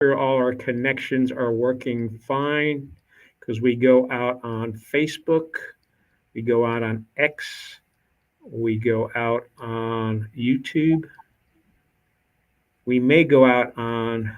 sure all our connections are working fine because we go out on Facebook, we go out on X, we go out on YouTube, we may go out on.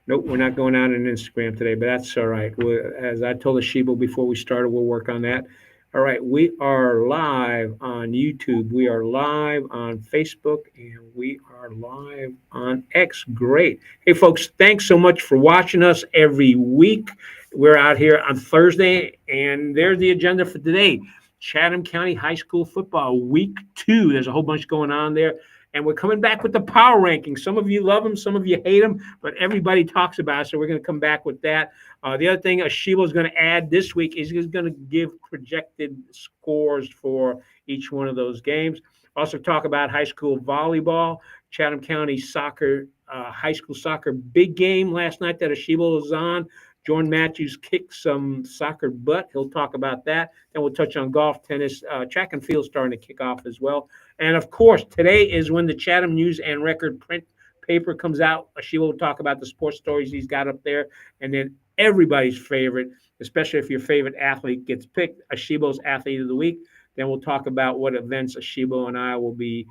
Nope, we're not going out on Instagram today, but that's all right. As I told Asheebo before we started, we'll work on that. All right, we are live on YouTube, we are live on Facebook, and we are live on X. Great. Hey, folks, thanks so much for watching us every week. We're out here on Thursday, and there's the agenda for today. Chatham County High School football, week 2. There's a whole bunch going on there. And we're coming back with the power rankings. Some of you love them, some of you hate them, but everybody talks about it. So we're going to come back with that. The other thing Asheebo is going to add this week is he's going to give projected scores for each one of those games. Also talk about high school volleyball, Chatham County soccer, high school soccer big game last night that Asheebo was on. Jordan Matthews kicked some soccer butt. He'll talk about that. Then we'll touch on golf, tennis, track and field starting to kick off as well. And of course, today is when the Chatham News and Record print paper comes out. Asheebo will talk about the sports stories he's got up there. And then everybody's favorite, especially if your favorite athlete gets picked, Asheebo's Athlete of the Week. Then we'll talk about what events Asheebo and I will be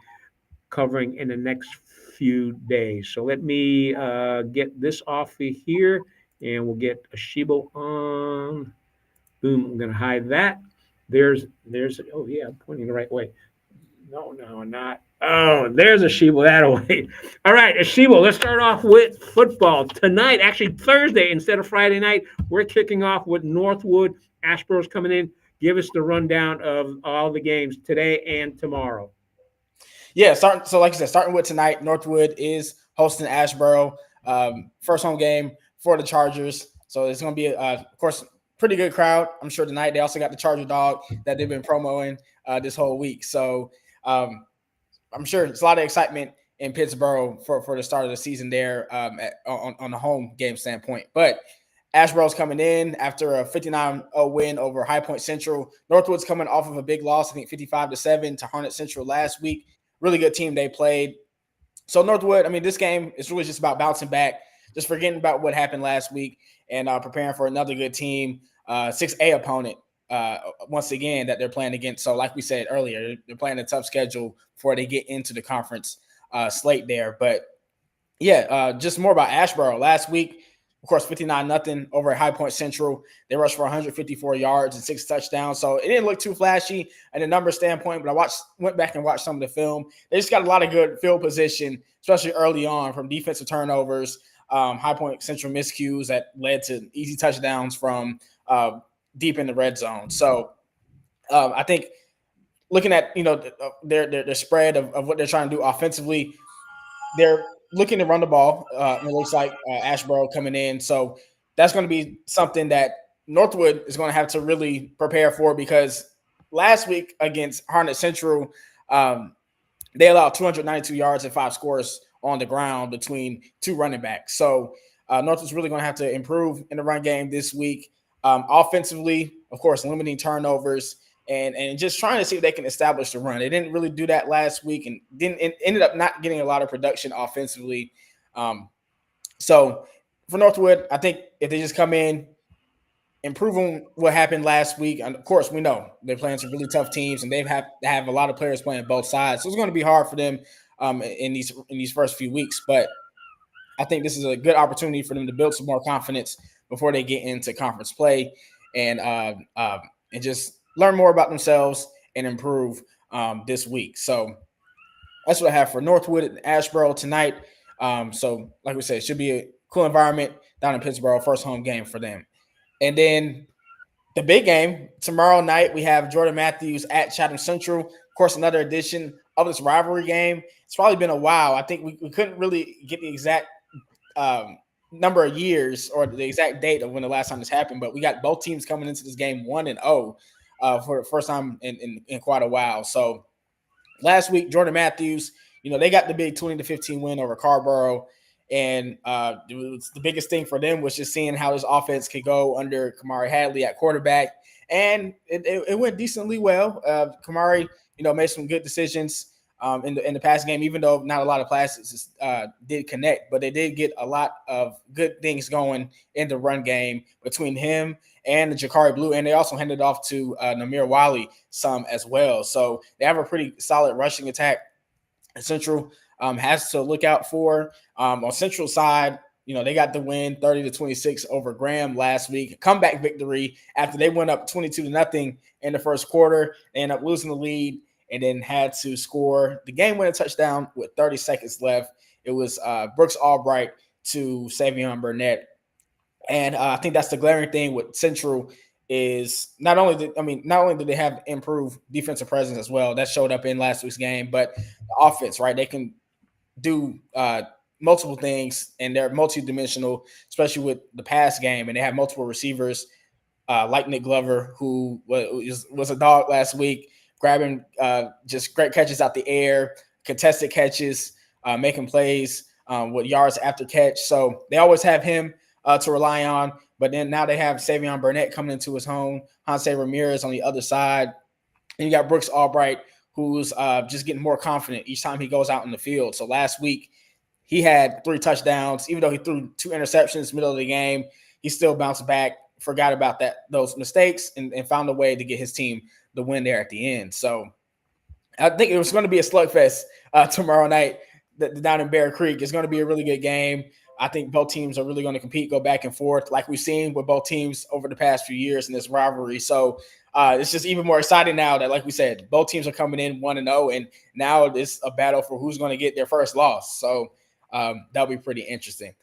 covering in the next few days. So let me get this off of here, and we'll get Asheebo on. Boom, I'm going to hide that. Oh yeah, I'm pointing the right way. No, not. Oh, there's Asheebo that way. All right, Asheebo, let's start off with football. Tonight, actually Thursday instead of Friday night, we're kicking off with Northwood. Asheboro's coming in. Give us the rundown of all the games today and tomorrow. Yeah, so like you said, starting with tonight, Northwood is hosting Asheboro. First home game for the Chargers. So it's going to be, of course, pretty good crowd. I'm sure tonight. They also got the Charger dog that they've been promoting this whole week. So I'm sure it's a lot of excitement in Pittsburgh for the start of the season there on the home game standpoint. But Asheboro's coming in after a 59-0 win over High Point Central. Northwood's coming off of a big loss, I think 55-7 to Harnett Central last week. Really good team they played. So Northwood, I mean, this game is really just about bouncing back, just forgetting about what happened last week and preparing for another good team, 6A opponent once again that they're playing against. So like we said earlier, they're playing a tough schedule before they get into the conference slate there. But yeah, just more about Asheboro. Last week, of course, 59-0 over at High Point Central. They rushed for 154 yards and 6 touchdowns. So it didn't look too flashy at a number standpoint, but I went back and watched some of the film. They just got a lot of good field position, especially early on from defensive turnovers, High Point Central miscues that led to easy touchdowns from deep in the red zone. So I think looking at, their spread of what they're trying to do offensively, they're looking to run the ball. It looks like Asheboro coming in. So that's going to be something that Northwood is going to have to really prepare for, because last week against Harnett Central, they allowed 292 yards and 5 scores on the ground between 2 running backs. So Northwood's really going to have to improve in the run game this week. Offensively, of course, limiting turnovers and just trying to see if they can establish the run. They didn't really do that last week and ended up not getting a lot of production offensively. So for Northwood, I think if they just come in, improving what happened last week, and of course we know they're playing some really tough teams and they have a lot of players playing both sides. So it's going to be hard for them in these first few weeks. But I think this is a good opportunity for them to build some more confidence before they get into conference play and just learn more about themselves and improve this week. So that's what I have for Northwood and Asheboro tonight. So like we said, it should be a cool environment down in Pittsburgh, first home game for them. And then the big game tomorrow night, we have Jordan Matthews at Chatham Central. Of course, another edition of this rivalry game. It's probably been a while. I think we couldn't really get the exact number of years or the exact date of when the last time this happened, but we got both teams coming into this game 1-0 for the first time in quite a while. So last week, Jordan Matthews, they got the big 20-15 win over Carborough. And the biggest thing for them was just seeing how this offense could go under Kamari Hadley at quarterback. And it went decently well. Kamari, made some good decisions in the past game, even though not a lot of passes did connect, but they did get a lot of good things going in the run game between him and the Jakari Blue, and they also handed off to Namir Wiley some as well. So they have a pretty solid rushing attack. Central has to look out for. On Central side, they got the win 30-26 over Graham last week. Comeback victory after they went up 22-0 in the first quarter. They ended up losing the lead and then had to score the game-winning touchdown with 30 seconds left. It was Brooks Albright to Savion Burnett. And I think that's the glaring thing with Central is not only do they have improved defensive presence as well, that showed up in last week's game, but the offense, right? They can do multiple things, and they're multi-dimensional, especially with the pass game, and they have multiple receivers like Nick Glover, who was a dog last week, grabbing just great catches out the air, contested catches, making plays with yards after catch. So they always have him to rely on. But then now they have Savion Burnett coming into his home, Hanse Ramirez on the other side. And you got Brooks Albright, who's just getting more confident each time he goes out in the field. So last week, he had 3 touchdowns. Even though he threw 2 interceptions middle of the game, he still bounced back, forgot about those mistakes, and found a way to get his team the win there at the end. So I think it was going to be a slugfest tomorrow night down in Bear Creek. It's going to be a really good game. I think both teams are really going to compete, go back and forth, like we've seen with both teams over the past few years in this rivalry. So it's just even more exciting now that, like we said, both teams are coming in 1-0, and now it's a battle for who's going to get their first loss. So that'll be pretty interesting.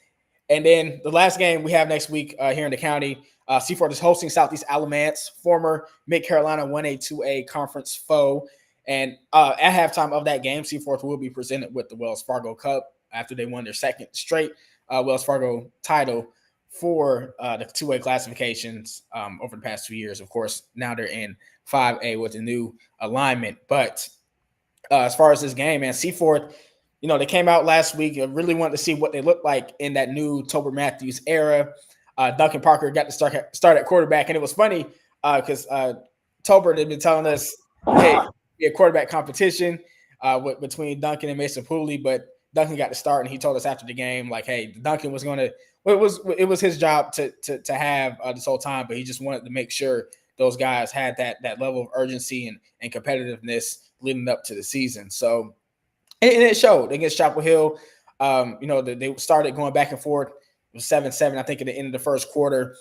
And then the last game we have next week here in the county, Seaford is hosting Southeast Alamance, former Mid-Carolina 1A-2A conference foe. And at halftime of that game, Seaforth will be presented with the Wells Fargo Cup after they won their second straight Wells Fargo title for the 2A classifications over the past 2 years. Of course, now they're in 5A with a new alignment. But as far as this game, man, Seaforth, they came out last week. I really wanted to see what they looked like in that new Tober Matthews era. Duncan Parker got to start at quarterback. And it was funny because Tober had been telling us, hey, be a quarterback competition between Duncan and Mason Pooley, but Duncan got to start, and he told us after the game, like, hey, Duncan was going to – it was his job to have this whole time, but he just wanted to make sure those guys had that level of urgency and competitiveness leading up to the season. So – and it showed against Chapel Hill. They started going back and forth. It was 7-7, I think, at the end of the first quarter.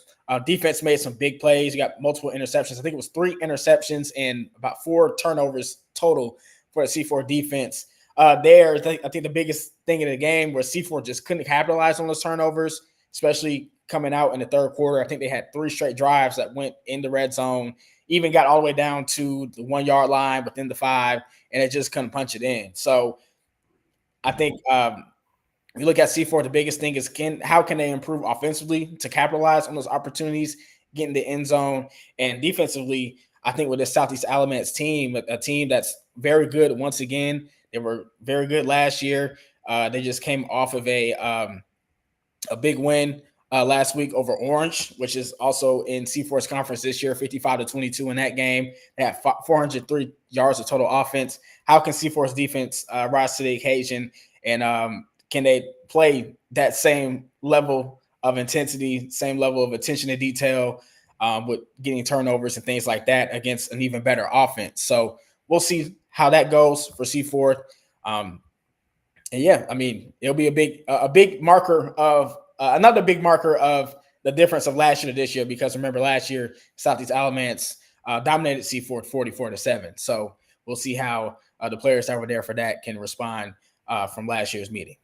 Defense made some big plays. You got multiple interceptions. I think it was 3 interceptions and about 4 turnovers total for the C4 defense. I think the biggest thing in the game was C4 just couldn't capitalize on those turnovers, especially coming out in the third quarter. I think they had 3 straight drives that went in the red zone, even got all the way down to the 1-yard line within the 5, and it just couldn't punch it in. So I think you look at C4, the biggest thing is how can they improve offensively to capitalize on those opportunities, get in the end zone, and defensively, I think with this Southeast Alamance team, a team that's very good once again. They were very good last year. They just came off of a big win last week over Orange, which is also in C4's conference this year, 55-22 in that game. They had 403 yards of total offense. How can C4's defense rise to the occasion, and can they play that same level of intensity, same level of attention to detail with getting turnovers and things like that against an even better offense? So we'll see how that goes for C4. And yeah, I mean, it'll be a big marker of another big marker of the difference of last year to this year, because remember last year, Southeast Alamance dominated C4 44-7. So we'll see how the players that were there for that can respond from last year's meeting.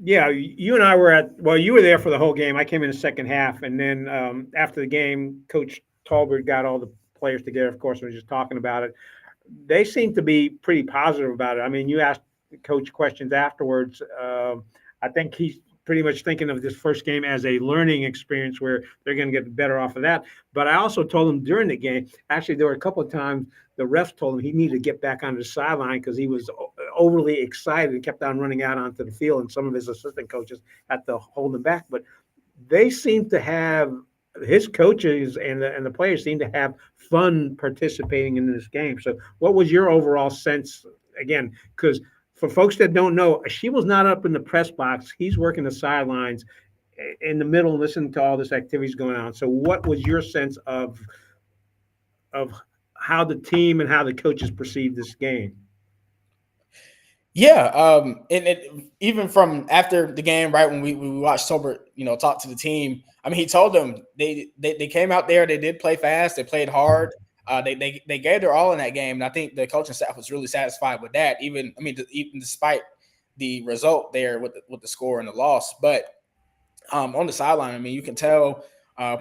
Yeah, you and I were you were there for the whole game. I came in the second half, and then after the game, Coach Talbert got all the players together, of course, and was just talking about it. They seem to be pretty positive about it. I mean, you asked Coach questions afterwards. I think he's pretty much thinking of this first game as a learning experience where they're going to get better off of that. But I also told him during the game, actually, there were a couple of times the refs told him he needed to get back on the sideline because he was overly excited and kept on running out onto the field, and some of his assistant coaches had to hold him back. But they seem to have his coaches and the players seem to have fun participating in this game. So, what was your overall sense? Again, because for folks that don't know, Asheebo's not up in the press box. He's working the sidelines in the middle, listening to all this activities going on. So, what was your sense of how the team and how the coaches perceive this game? Yeah, and even from after the game, right when we watched Tolbert, talk to the team. I mean, he told them they came out there, they did play fast, they played hard, they gave their all in that game, and I think the coaching staff was really satisfied with that. Even despite the result there with the score and the loss, but on the sideline, I mean, you can tell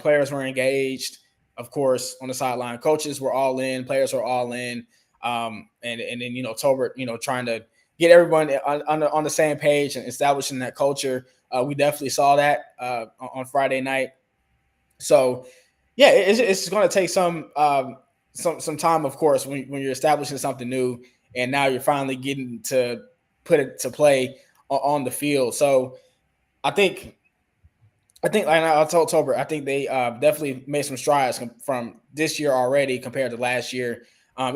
players were engaged. Of course, on the sideline, coaches were all in, players were all in, and then Tolbert, trying to get everyone on the same page and establishing that culture. We definitely saw that on Friday night. So, yeah, it's going to take some time, of course, when you're establishing something new, and now you're finally getting to put it to play on the field. So, I think like I told Tolbert, I think they definitely made some strides from this year already compared to last year.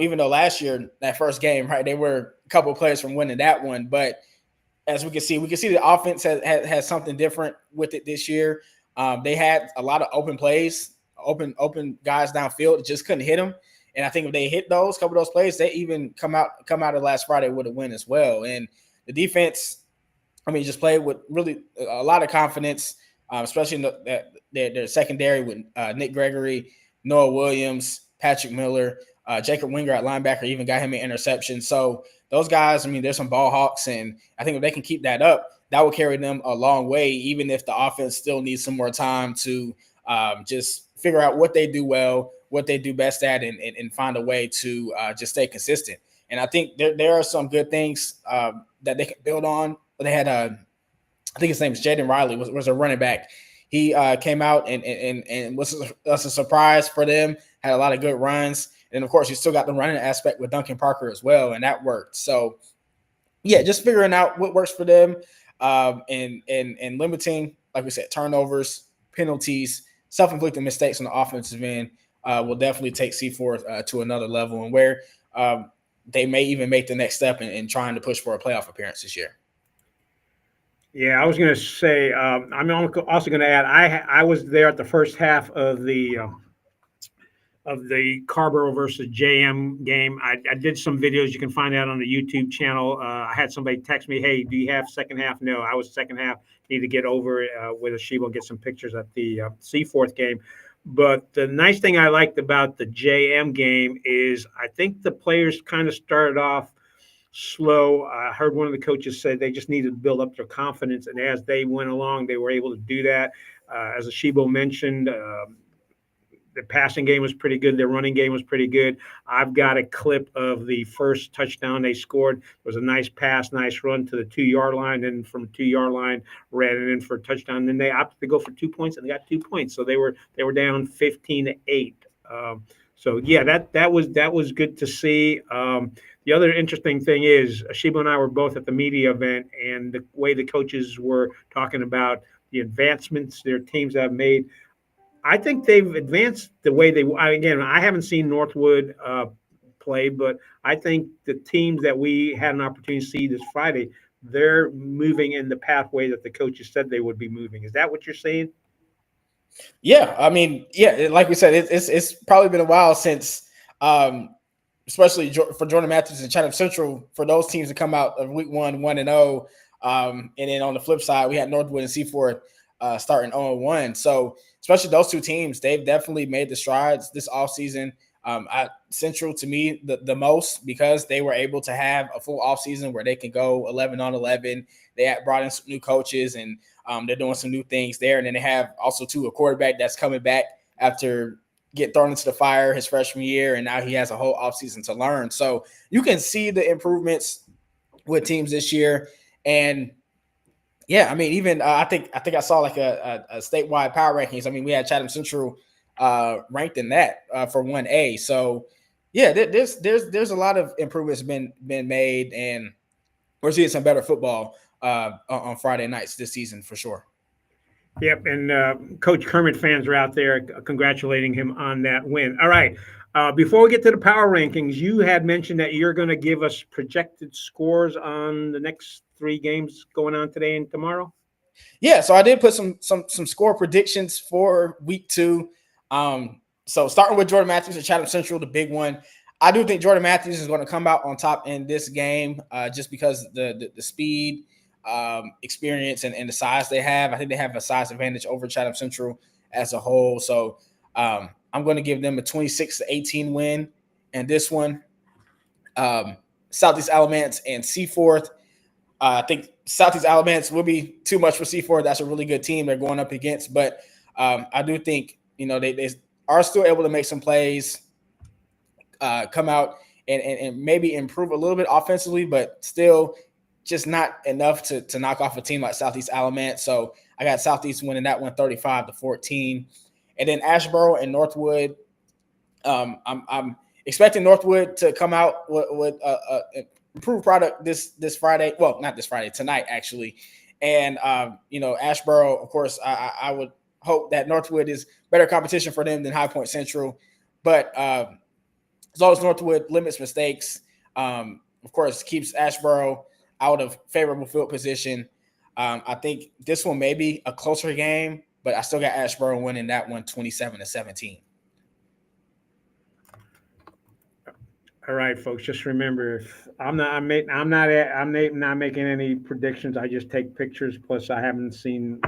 Even though last year, that first game, right, they were a couple of players from winning that one. But as we can see the offense has something different with it this year. They had a lot of open plays, open guys downfield, just couldn't hit them. And I think if they hit those couple of those plays, they even come out of last Friday with a win as well. And the defense, I mean, just played with really a lot of confidence, especially in their secondary with Nick Gregory, Noah Williams, Patrick Miller, Jacob Winger at linebacker, even got him an interception. So those guys, I mean, there's some ball hawks, and I think if they can keep that up, that will carry them a long way, even if the offense still needs some more time to just figure out what they do well, what they do best at, and find a way to just stay consistent. And I think there are some good things that they can build on. They had, I think his name is Jaden Riley, was a running back. He came out and was a surprise for them, had a lot of good runs. And, of course, you still got the running aspect with Duncan Parker as well, and that worked. So, yeah, just figuring out what works for them and limiting, like we said, turnovers, penalties, self-inflicted mistakes on the offensive end will definitely take C4 to another level, and where they may even make the next step in trying to push for a playoff appearance this year. Yeah, I was going to say. I'm also going to add. I was there at the first half of the Carborough versus JM game. I did some videos. You can find that on the YouTube channel. I had somebody text me, "Hey, do you have second half?" No, I was second half. Need to get over with Asheebo and get some pictures at the Seaforth game. But the nice thing I liked about the JM game is I think the players kind of started off slow. I heard one of the coaches say they just needed to build up their confidence, and as they went along, they were able to do that. As Asheebo mentioned, the passing game was pretty good. Their running game was pretty good. I've got a clip of the first touchdown they scored. It was a nice pass, nice run to the 2 yard line, and from the 2 yard line ran it in for a touchdown. And then they opted to go for 2 points, and they got 2 points. So they were down 15-8. So yeah, that was good to see. The other interesting thing is Asheebo and I were both at the media event, and the way the coaches were talking about the advancements their teams have made. I think they've advanced the way they. Again, I haven't seen Northwood play, but I think the teams that we had an opportunity to see this Friday, they're moving in the pathway that the coaches said they would be moving. Is that what you're saying? Yeah, I mean, yeah, like we said, it's probably been a while since, especially for Jordan Matthews and Chatham Central, for those teams to come out of week 1-0, and then on the flip side, we had Northwood and C4 starting 0-1. So especially those two teams, they've definitely made the strides this offseason. Central to me the most, because they were able to have a full offseason where they can go 11-on-11. They had brought in some new coaches, and they're doing some new things there. And then they have also a quarterback that's coming back after get thrown into the fire his freshman year, and now he has a whole offseason to learn. So you can see the improvements with teams this year. And yeah, I mean, even I think I saw like a statewide power rankings. I mean, we had Chatham Central ranked in that for 1A. So yeah, there's a lot of improvements been made, and we're seeing some better football on Friday nights this season for sure. Yep, and Coach Kermit fans are out there congratulating him on that win. All right. Before we get to the power rankings, you had mentioned that you're going to give us projected scores on the next three games going on today and tomorrow. Yeah, so I did put some score predictions for week 2. So starting with Jordan Matthews at Chatham Central, the big one. I do think Jordan Matthews is going to come out on top in this game, just because the speed, experience, and the size they have. I think they have a size advantage over Chatham Central as a whole. So I'm going to give them a 26-18 win. And this one, Southeast Alamance and Seaforth. I think Southeast Alamance will be too much for C4. That's a really good team they're going up against. But I do think, they are still able to make some plays, come out and maybe improve a little bit offensively, but still just not enough to knock off a team like Southeast Alamance. So I got Southeast winning that one 35-14. And then Asheboro and Northwood. I'm expecting Northwood to come out with improved product this Friday. Well, not this Friday, tonight actually. And Asheboro, of course, I would hope that Northwood is better competition for them than High Point Central. But as long as Northwood limits mistakes, of course, keeps Asheboro out of favorable field position. I think this one may be a closer game, but I still got Asheboro winning that one 27-17. All right, folks. Just remember, I'm not making any predictions. I just take pictures. Plus, I haven't seen.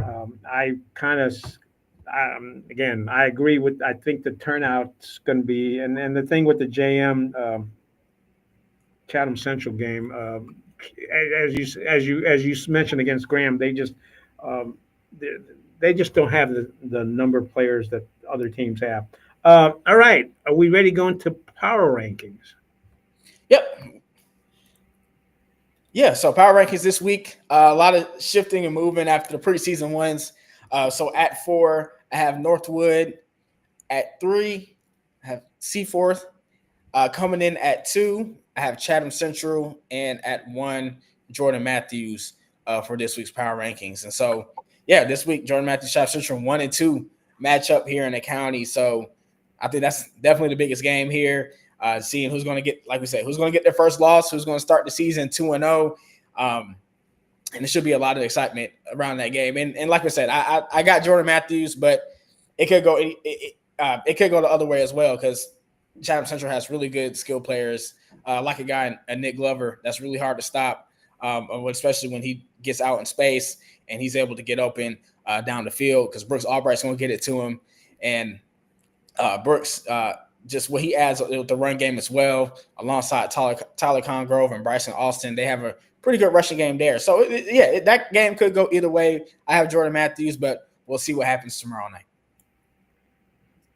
I kind of, again, I agree with. I think the turnout's going to be, and the thing with the JM Chatham Central game, as you mentioned against Graham, um, they, they just don't have the number of players that other teams have. All right, are we ready going to power rankings? Yep. Yeah, so power rankings this week. A lot of shifting and moving after the preseason ones. So at 4, I have Northwood. At 3, I have Seaforth. Coming in at 2, I have Chatham Central. And at 1, Jordan Matthews for this week's power rankings. And so, yeah, this week, Jordan Matthews, Chatham Central 1 and 2 match up here in the county. So I think that's definitely the biggest game here. Seeing who's going to get, like we said, who's going to get their first loss, who's going to start the season 2-0. And there should be a lot of excitement around that game. And like I said, I got Jordan Matthews, but it could go it could go the other way as well, because Chatham Central has really good skill players, like a guy, a Nick Glover, that's really hard to stop, especially when he gets out in space and he's able to get open down the field, because Brooks Albright's going to get it to him. And Brooks, just what he adds with the run game as well, alongside Tyler Congrove and Bryson Austin. They have a pretty good rushing game there. So, that game could go either way. I have Jordan Matthews, but we'll see what happens tomorrow night.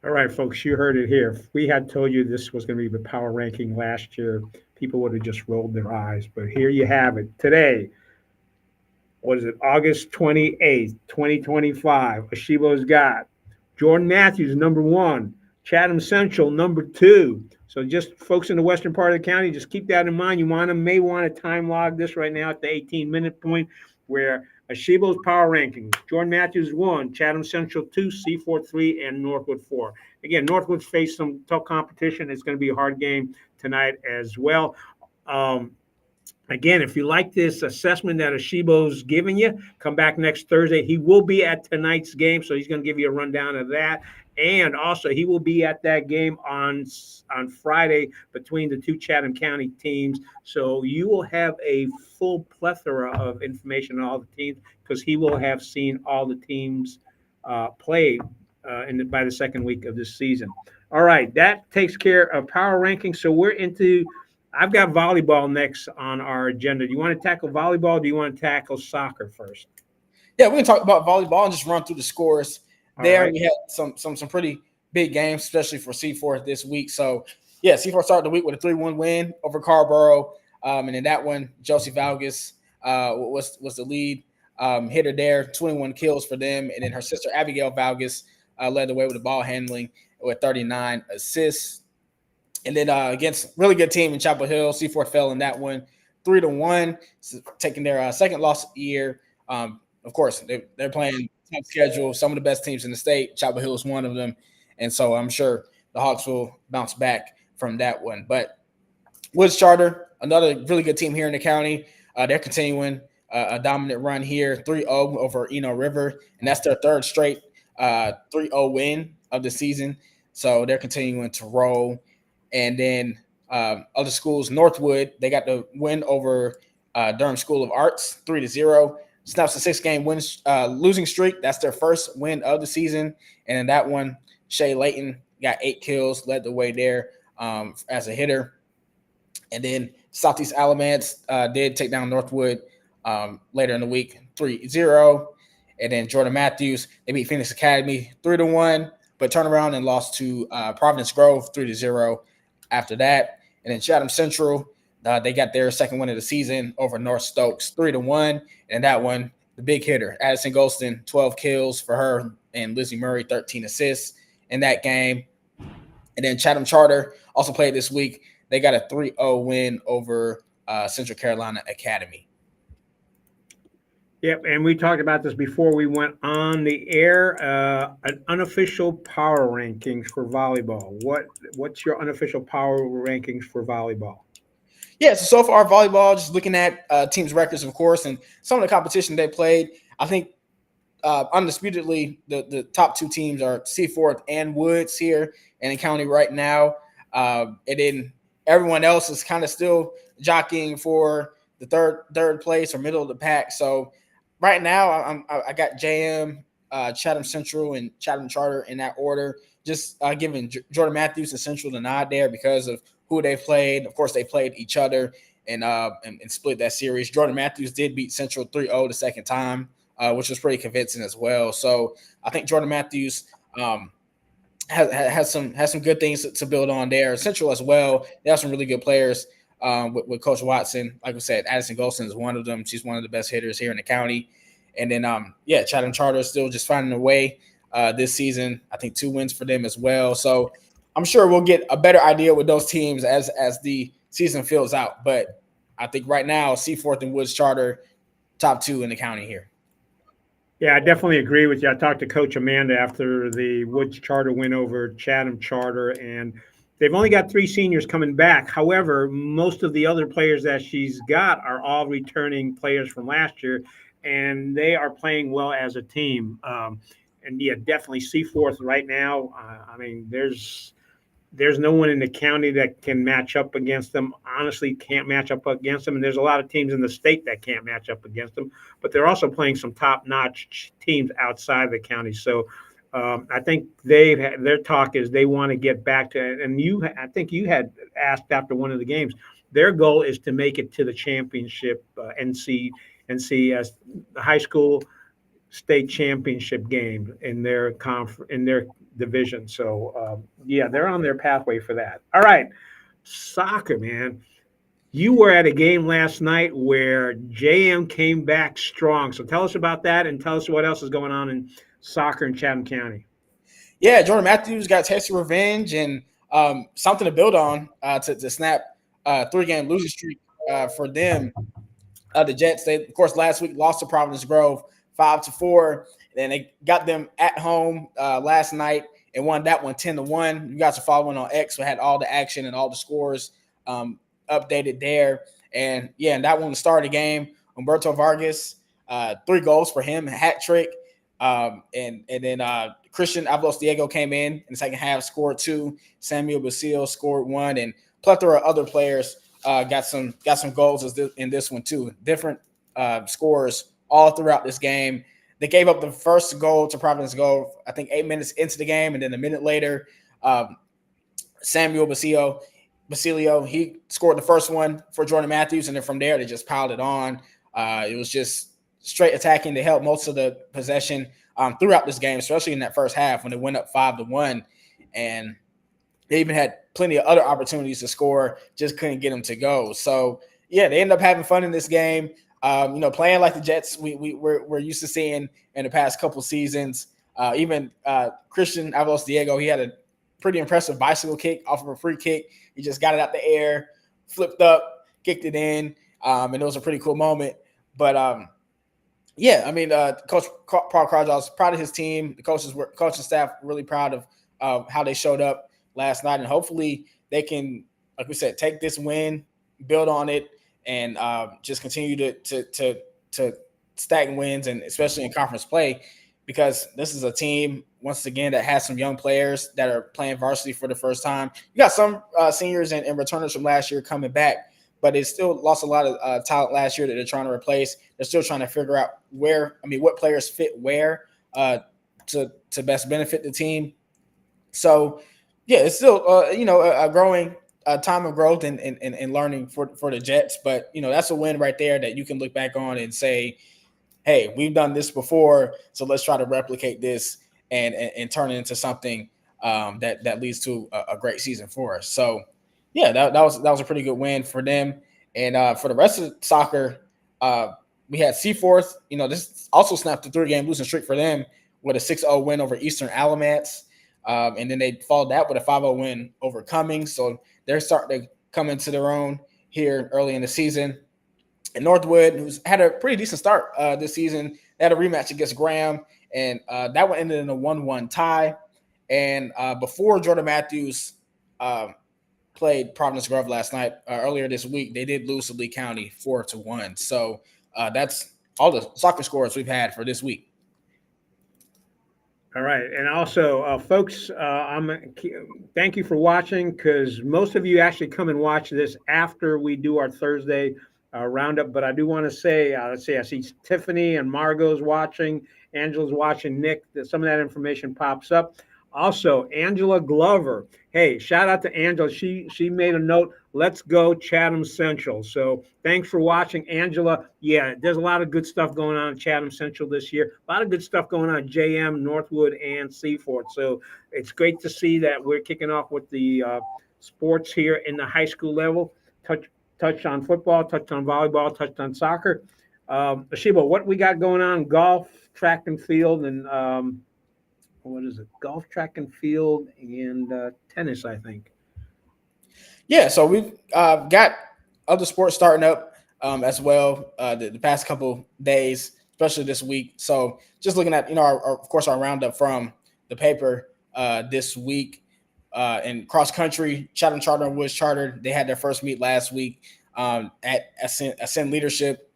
All right, folks, you heard it here. If we had told you this was going to be the power ranking last year, people would have just rolled their eyes. But here you have it. Today, what is it, August 28th, 2025. Asheebo's got Jordan Matthews, number 1. Chatham Central, number 2. So just folks in the western part of the county, just keep that in mind. You may want to time log this right now at the 18-minute point, where Asheebo's power rankings: Jordan Matthews 1, Chatham Central 2, Seaforth 3, and Northwood 4. Again, Northwood's faced some tough competition. It's going to be a hard game tonight as well. Again, if you like this assessment that Asheebo's giving you, come back next Thursday. He will be at tonight's game, so he's going to give you a rundown of that. And also, he will be at that game on Friday between the two Chatham County teams. So you will have a full plethora of information on all the teams, because he will have seen all the teams play by the second week of this season. All right, that takes care of power rankings. So we're into. I've got volleyball next on our agenda. Do you want to tackle volleyball? Or do you want to tackle soccer first? Yeah, we're gonna talk about volleyball and just run through the scores. All There, right. we had some pretty big games, especially for C4 this week. So, yeah, C4 started the week with a 3-1 win over Carborough, and in that one, Josie Valgas was the lead hitter there, 21 kills for them, and then her sister Abigail Valgas led the way with the ball handling with 39 assists. And then against really good team in Chapel Hill, C4 fell in that one 3-1, taking their second loss of the year. Of course, they're playing tough schedule. Some of the best teams in the state. Chapel Hill is one of them, and so I'm sure the Hawks will bounce back from that one. But Woods Charter, another really good team here in the county. They're continuing a dominant run here, 3-0 over Eno River, and that's their third straight 3-0 win of the season. So they're continuing to roll. And then other schools, Northwood, they got the win over Durham School of Arts, 3-0. Snaps a 6-game losing streak. That's their first win of the season. And in that one, Shay Layton got 8 kills, led the way there as a hitter. And then Southeast Alamance did take down Northwood later in the week, 3-0. And then Jordan Matthews, they beat Phoenix Academy 3-1, but turned around and lost to Providence Grove 3-0 after that. And then Chatham Central, they got their second win of the season over North Stokes 3-1. And that one, the big hitter, Addison Golston, 12 kills for her, and Lizzie Murray, 13 assists in that game. And then Chatham Charter also played this week. They got a 3-0 win over Central Carolina Academy. Yep, and we talked about this before we went on the air. An unofficial power rankings for volleyball. What's your unofficial power rankings for volleyball? Yeah, so far volleyball, just looking at teams' records, of course, and some of the competition they played. I think undisputedly the top two teams are Seaforth and Woods here in the county right now. And then everyone else is kind of still jockeying for the third place or middle of the pack. So right now I got JM, Chatham Central, and Chatham Charter in that order. Just giving Jordan Matthews and Central the nod there because of who they played. Of course, they played each other and split that series. Jordan Matthews did beat Central 3-0 the second time, which was pretty convincing as well. So I think Jordan Matthews has some good things to build on there. Central as well. They have some really good players with Coach Watson. Like we said, Addison Golston is one of them. She's one of the best hitters here in the county. And then, Chatham Charter is still just finding a way this season. I think 2 wins for them as well. So I'm sure we'll get a better idea with those teams as the season fills out. But I think right now, Seaforth and Woods Charter, top 2 in the county here. Yeah, I definitely agree with you. I talked to Coach Amanda after the Woods Charter win over Chatham Charter, and they've only got 3 seniors coming back. However, most of the other players that she's got are all returning players from last year, and they are playing well as a team. And yeah, definitely Seaforth right now. I mean, there's no one in the county that can match up against them. Honestly, can't match up against them. And there's a lot of teams in the state that can't match up against them. But they're also playing some top-notch teams outside the county. So I think their talk is they want to get back to. And I think you had asked after one of the games. Their goal is to make it to the championship, NC as the high school state championship game in their division. So they're on their pathway for that. All right, soccer, man. You were at a game last night where JM came back strong. So tell us about that, and tell us what else is going on in soccer in Chatham County. Yeah, Jordan Matthews got tasted revenge and something to build on to snap 3-game losing streak for them. The Jets, they of course last week lost to Providence Grove 5-4. Then they got them at home last night and won that one 10-1. You guys are following on X, so had all the action and all the scores updated there. And and that one to start the game, Humberto Vargas, 3 goals for him, a hat trick. And then Christian Avalos Diego came in the second half, scored 2. Samuel Basile scored 1, and plethora of other players got some goals in this one too. Different scores all throughout this game. They gave up the first goal to Providence Grove, I think 8 minutes into the game, and then a minute later, Samuel Basilio, he scored the first one for Jordan Matthews, and then from there they just piled it on. It was just straight attacking. They held most of the possession throughout this game, especially in that first half when they went up 5-1, and they even had plenty of other opportunities to score, just couldn't get them to go. So they ended up having fun in this game. Playing like the Jets we're used to seeing in the past couple seasons. Even Christian Avalos Diego, he had a pretty impressive bicycle kick off of a free kick. He just got it out the air, flipped up, kicked it in, and it was a pretty cool moment. But Yeah, I mean, Coach Paul Cargill's proud of his team. The coaching staff really proud of how they showed up last night, and hopefully they can, like we said, take this win, build on it, and just continue to stack wins, and especially in conference play, because this is a team once again that has some young players that are playing varsity for the first time. You got some seniors and returners from last year coming back, but it still lost a lot of talent last year that they're trying to replace. They're still trying to figure out what players fit where to best benefit the team. So, yeah, it's still a growing time of growth and learning for the Jets. But that's a win right there that you can look back on and say, hey, we've done this before, so let's try to replicate this and turn it into something that leads to a great season for us. So, yeah, that was a pretty good win for them. And for the rest of soccer, we had Seaforth. This also snapped a 3-game losing streak for them with a 6-0 win over Eastern Alamance. And then they followed that with a 5-0 win over Cummings. So they're starting to come into their own here early in the season. And Northwood, who's had a pretty decent start this season, they had a rematch against Graham, and that one ended in a 1-1 tie. And before Jordan Matthews played Providence Grove last night, earlier this week, they did lose to Lee County 4-1. So that's all the soccer scores we've had for this week. All right, and also, folks, thank you for watching, because most of you actually come and watch this after we do our Thursday roundup. But I do want to say, let's see, I see Tiffany and Margot's watching, Angela's watching, Nick. Some of that information pops up. Also, Angela Glover. Hey, shout out to Angela. She made a note. Let's go Chatham Central. So thanks for watching, Angela. Yeah, there's a lot of good stuff going on in Chatham Central this year. A lot of good stuff going on at JM, Northwood, and Seaforth. So it's great to see that we're kicking off with the sports here in the high school level. Touched on football, touched on volleyball, touched on soccer. Asheebo, what we got going on? Golf, track and field, and what is it? Golf, track and field, and tennis, I think. Yeah, so we've got other sports starting up as well the past couple days, especially this week. So just looking at of course our roundup from the paper this week in cross country, Chatham Charter and Woods Charter, they had their first meet last week at Ascend Leadership,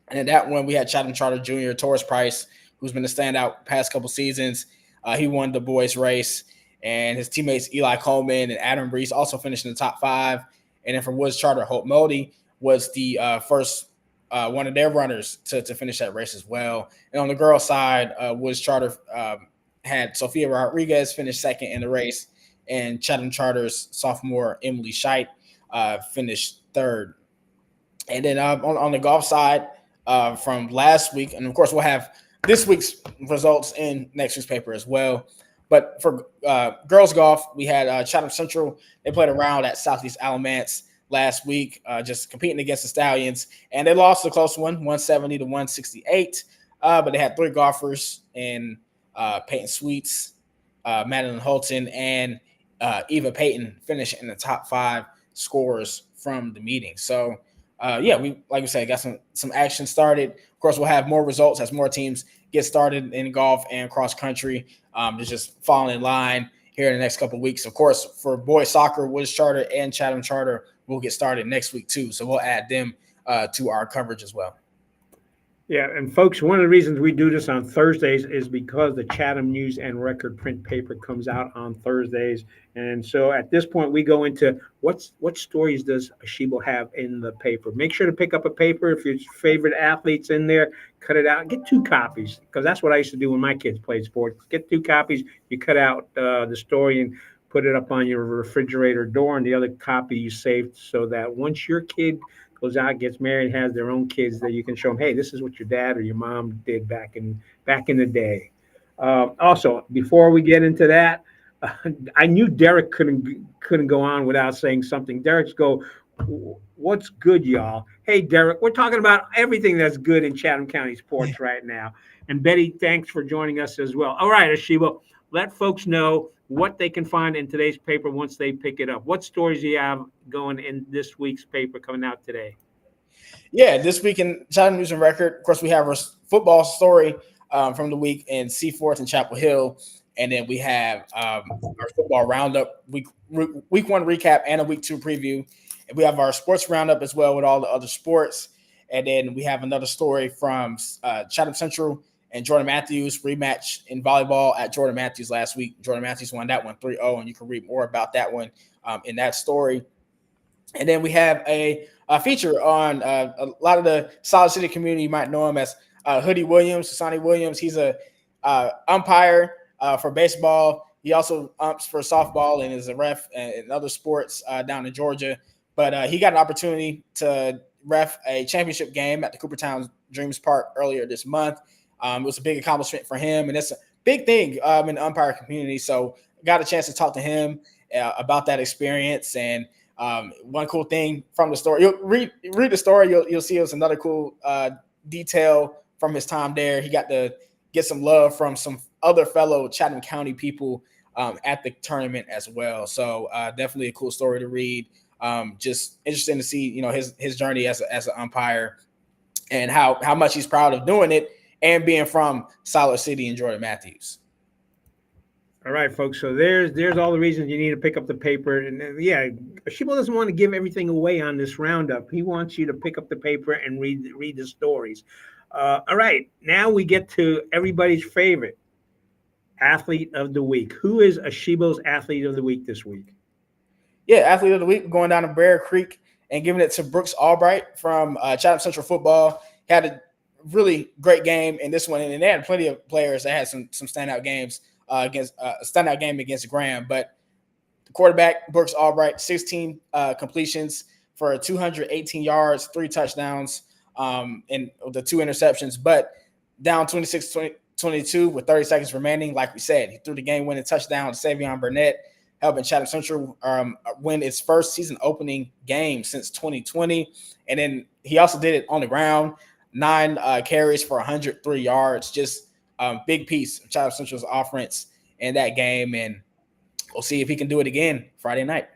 and in that one we had Chatham Charter Junior Taurus Price, who's been a standout past couple seasons. He won the boys race, and his teammates Eli Coleman and Adam Reese also finished in the top 5. And then for Woods Charter, Hope Modi was the first one of their runners to finish that race as well. And on the girls' side, Woods Charter had Sophia Rodriguez finish second in the race, and Chatham Charter's sophomore Emily Scheidt finished third. And then on the golf side from last week, and of course we'll have this week's results in next week's paper as well. But for girls golf, we had Chatham Central. They played a round at Southeast Alamance last week, just competing against the Stallions, and they lost a close one, 170 to 168. But they had 3 golfers in Peyton Sweets, Madeline Holton, and Eva Payton finish in the top 5 scorers from the meeting. So yeah, we like we said, got some action started. Of course, we'll have more results as more teams get started in golf and cross country. To just fall in line here in the next couple of weeks. Of course, for boys soccer, Woods Charter and Chatham Charter will get started next week too. So we'll add them to our coverage as well. Yeah, and folks, one of the reasons we do this on Thursdays is because the Chatham News and Record print paper comes out on Thursdays, and so at this point we go into what stories does Asheebo have in the paper. Make sure to pick up a paper if your favorite athlete's in there. Cut it out. Get 2 copies, because that's what I used to do when my kids played sports. Get 2 copies. You cut out the story and put it up on your refrigerator door, and the other copy you saved, so that once your kid goes out, gets married, has their own kids, that you can show them, hey, this is what your dad or your mom did back in the day. Also, before we get into that, I knew Derek couldn't go on without saying something. Derek's go, what's good, y'all? Hey, Derek, we're talking about everything that's good in Chatham County sports right now. And Betty, thanks for joining us as well. All right, Asheebo, let folks know what they can find in today's paper once they pick it up. What stories do you have going in this week's paper coming out today? Yeah, this week in Chatham News and Record, of course, we have our football story from the week in Seaforth and Chapel Hill, and then we have our football roundup week one recap and a week two preview, and we have our sports roundup as well with all the other sports, and then we have another story from Chatham Central and Jordan Matthews rematch in volleyball at Jordan Matthews last week. Jordan Matthews won that one 3-0, and you can read more about that one in that story. And then we have a feature on a lot of the Solid City community. You might know him as Hoodie Williams, Sonny Williams. He's a umpire for baseball. He also umps for softball and is a ref in other sports down in Georgia. But he got an opportunity to ref a championship game at the Coopertown Dreams Park earlier this month. It was a big accomplishment for him, and it's a big thing in the umpire community. So got a chance to talk to him about that experience. And one cool thing from the story, you'll read the story, you'll see it was another cool detail from his time there. He got to get some love from some other fellow Chatham County people at the tournament as well. So definitely a cool story to read. Just interesting to see, his journey as an umpire and how much he's proud of doing it and being from Solid City and Jordan Matthews. All right, folks. So there's all the reasons you need to pick up the paper. And Asheebo doesn't want to give everything away on this roundup. He wants you to pick up the paper and read the stories. All right, now we get to everybody's favorite athlete of the week. Who is Asheebo's athlete of the week this week? Yeah, athlete of the week, going down to Bear Creek and giving it to Brooks Albright from Chatham Central Football. Had a really great game in this one, and they had plenty of players that had some standout games. Against a standout game against Graham, but the quarterback Brooks Albright, 16 completions for 218 yards, 3 touchdowns, and the 2 interceptions, but down 26-22 with 30 seconds remaining. Like we said, he threw the game-winning touchdown to Savion Burnett, helping Chatham Central win its first season opening game since 2020, and then he also did it on the ground, 9 carries for 103 yards, just big piece of Chatham Central's offense in that game, and we'll see if he can do it again Friday night.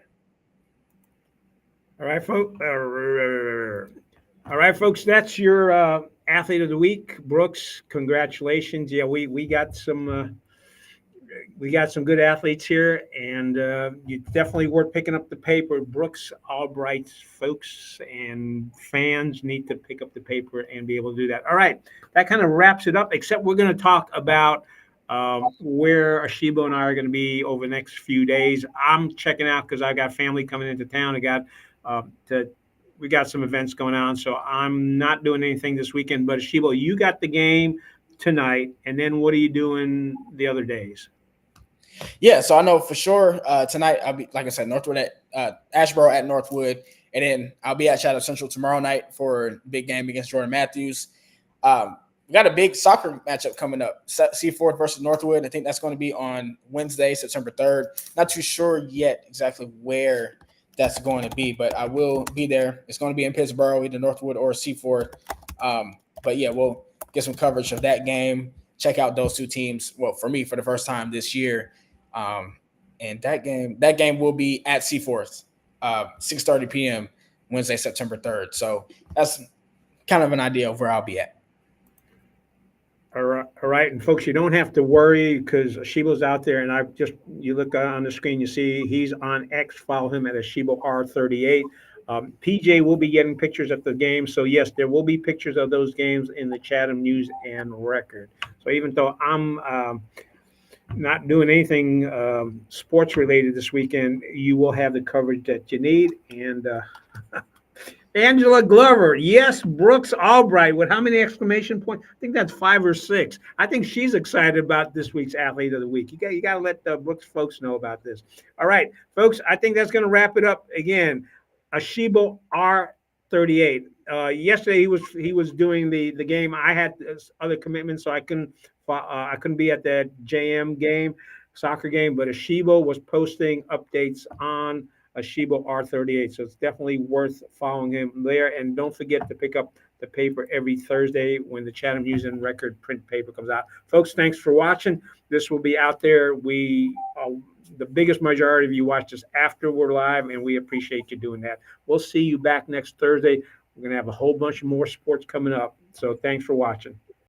All right, folks. That's your athlete of the week, Brooks. Congratulations. Yeah, we got some good athletes here, and you definitely worth picking up the paper. Brooks Albright's folks and fans need to pick up the paper and be able to do that. All right, that kind of wraps it up, except we're going to talk about where Asheebo and I are going to be over the next few days. I'm checking out because I got family coming into town. We got some events going on, so I'm not doing anything this weekend. But Asheebo, you got the game tonight, and then what are you doing the other days? Yeah, so I know for sure tonight I'll be, like I said, Northwood at Asheboro at Northwood, and then I'll be at Chatham Central tomorrow night for a big game against Jordan Matthews. We got a big soccer matchup coming up, Seaforth versus Northwood. I think that's going to be on Wednesday, September 3rd. Not too sure yet exactly where that's going to be, but I will be there. It's going to be in Pittsburgh, either Northwood or Seaforth. But yeah, we'll get some coverage of that game. Check out those two teams. Well, for me, for the first time this year. And that game will be at Seaforth, 6:30 p.m. Wednesday, September 3rd. So that's kind of an idea of where I'll be at. All right, and folks, you don't have to worry because Asheebo's out there, and you look on the screen, you see he's on X. Follow him at Asheebo R38. PJ will be getting pictures of the game, so yes, there will be pictures of those games in the Chatham News and Record. So even though I'm not doing anything sports related this weekend, you will have the coverage that you need. And Angela Glover, yes, Brooks Albright with how many exclamation points? I think that's 5 or 6. I think she's excited about this week's athlete of the week. You got to let the Brooks folks know about this. All right, folks, I think that's going to wrap it up. Again, Asheebo R38. Yesterday he was doing the game. I had other commitments, so I couldn't be at that JM game, soccer game. But Asheebo was posting updates on Asheebo R38. So it's definitely worth following him there. And don't forget to pick up the paper every Thursday when the Chatham News and Record print paper comes out. Folks, thanks for watching. This will be out there. The biggest majority of you watch this after we're live, and we appreciate you doing that. We'll see you back next Thursday. We're going to have a whole bunch of more sports coming up. So thanks for watching.